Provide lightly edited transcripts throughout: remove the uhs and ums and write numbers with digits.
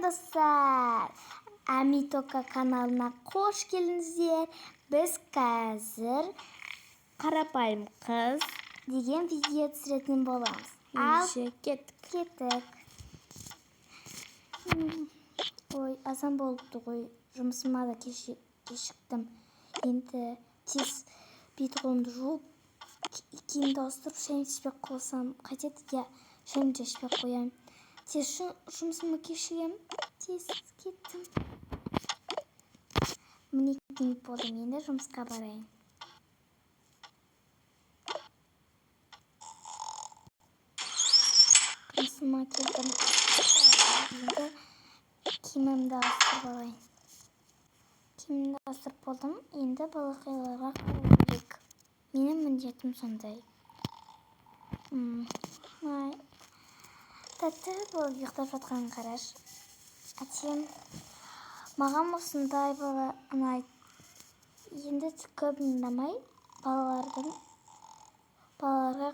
Selam dostlar. Amitoka kanalına hoş geldinizler. Biz қазір қарапайым қыз деген видео түсіретін боламыз. Ендеше кеттік. Ой, азан болыпты ғой. Жұмысыма да кешіктім. Енді тез бет-қолымды жуып, киімді ауыстырып, шайымды ішпей қойсам қайтеді? Я шайымды ішпей қоямын. Тез жұмысыма кешігемін. Тез кеттім. Міне киініп болдым. Енді жұмысқа барайын. Жұмысыма келдім. Енді киімімді ауыстырып алайын. Киімімді ауыстырып болдым. Енді балақайларға қарау керек. Менің міндетім сондай. Тәтті болып ұйықтап жатқанын қараш. Әтем, маған осындай бала ұнайды. Енді көп ұнамай балаларға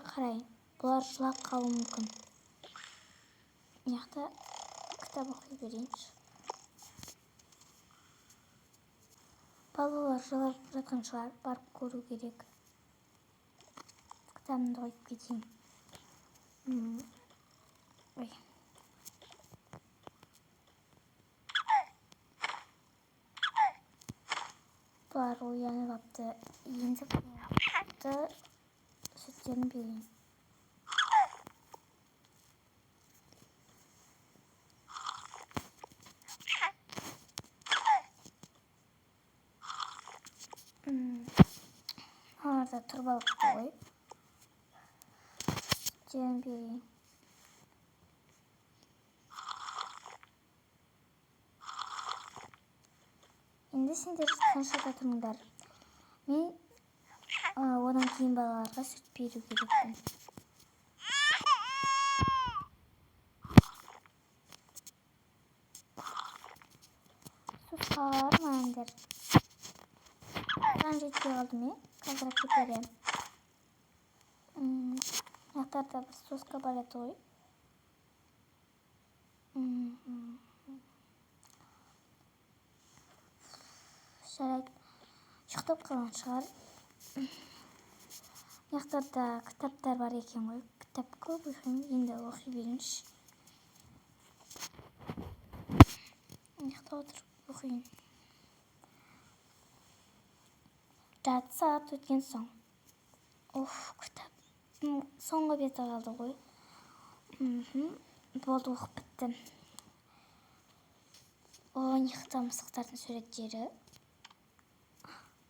қарай. Бұлар жылап қалуы мүмкін. Яқта кітап оқи берейінші. Балалар жылап жатқан шығар, барып көру керек. Кітабымды қойып кетейін. Ой. Бұлар оянып апты. Енді бұларды сүттерін берейін. Олар да тұрып алыпты ғой. Сүттерін берейін. Енді сендер жатқанша тұрыңдар. Мен одан кейін балаларға сүт беру керекпін. Сусқалар мәңдер. Жан жетпей қалды ме? Қазір кетерем. Яқтарда бір соска бар еді ғой. Жарайды. Ұйықтап қалған шығар. Яқтарда кітаптар бар екен ғой. Кітап көп оқимын. Енді оқи берейінші. Ұйықта отырып оқиын. Жарты сағат өткен соң. Кітап соңғы беті қалды ғой. Болды, оқып бітті. Ұйықта мысықтардың суреттері.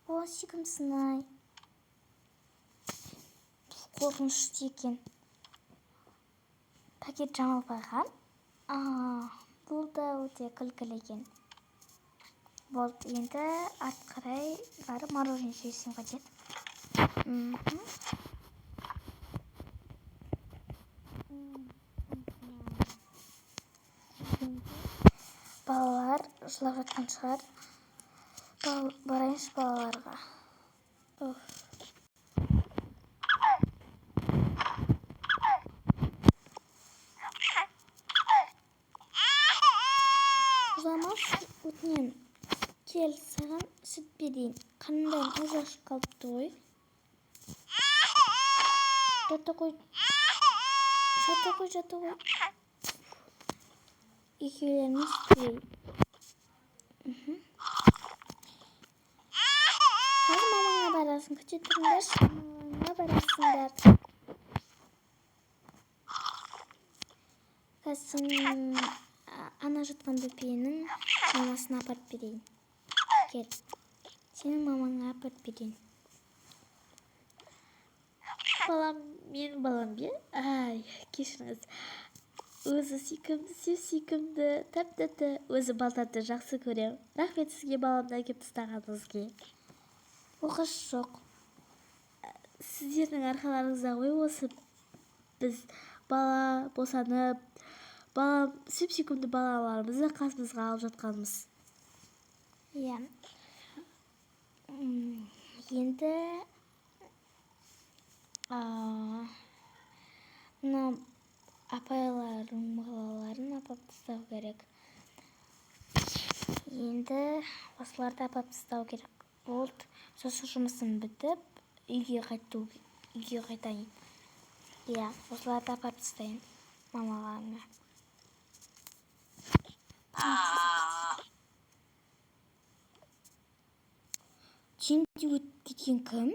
Сүйкімсің-ай. Қорқынышты екен. Пакет жамылып алған. Бұл да өте күлкілі екен. Болды, енді арт қарай барып мороженое жесем қажет. Балалар жылап жатқан шығар. Барайыншы балаларға. Ұзамас, өтінен. Кел, саған сүт берейін. Қанымдан көз ашып қалыпты ғой. Жата қой. Екеулеріне сүт берейін. Қазір мамаңа барасың, күте тұрыңдар. Мамаңа барасыңдар. Қазір ана жатқан бөпенің мамасына апарып берейін. Кел, сенің мамаңа апарып берейін. Балам, менің балам бе? Кешіріңіз. Өзі сүйкімді, тәп-тәтті. Өзі балтатты жақсы көрем. Рахмет сізге баламды әкеп тастағаныңызға. Оқыс жоқ. Сіздердің арқаларыңызда ғой осы біз бала босанып, балам сүп-сүйкімді балаларымызды қасымызға алып жатқанымыз. Иә. Енді мына апайлардың балаларын апарып тастау керек. Енді осыларды апарып тастау керек болды. Сосын жұмысым бітіп, үйге қайтайын. Иә, осыларды апарып тастайын мамаға. Теңде өтіп кеткен кім?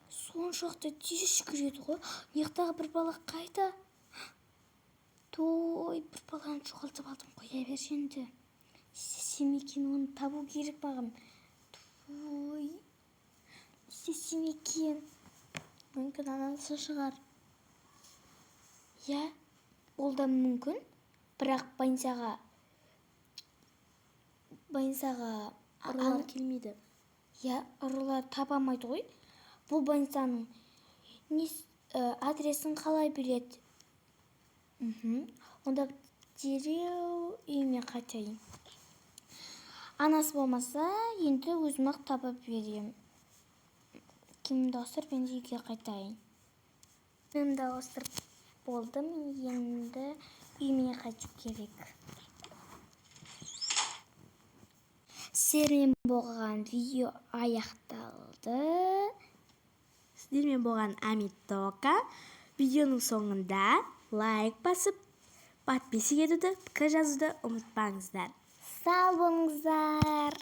Соншалықты тез жүгіреді ғой. Мияқтағы бір бала қайда? Той, бір баланы жоғалтып алдым, қоя бер енді. Істесем екен, оны табу керек маған. Той, істесем екен. Мүмкін анасы шығар. Иә, ол да мүмкін. Бірақ больницаға Ұрылар келмейді. Иә, ұрылар табамайды ғой. Бұл больницаның адресін қалай біледі? Онда дереу үйіме қайтайын. Анасы болмаса, енді өзім-ақ таба берем. Кімді ауыстырып, енді үйге қайтайын. Кімді ауыстырып болдым, енді үйіме қайту керек. Сіздермен болған видео аяқталды. Сіздермен болған Амит Тока. Видеоның соңында лайк басып, подписчик етуді, пікір жазуды ұмытпаңыздар. Сау болыңыздар.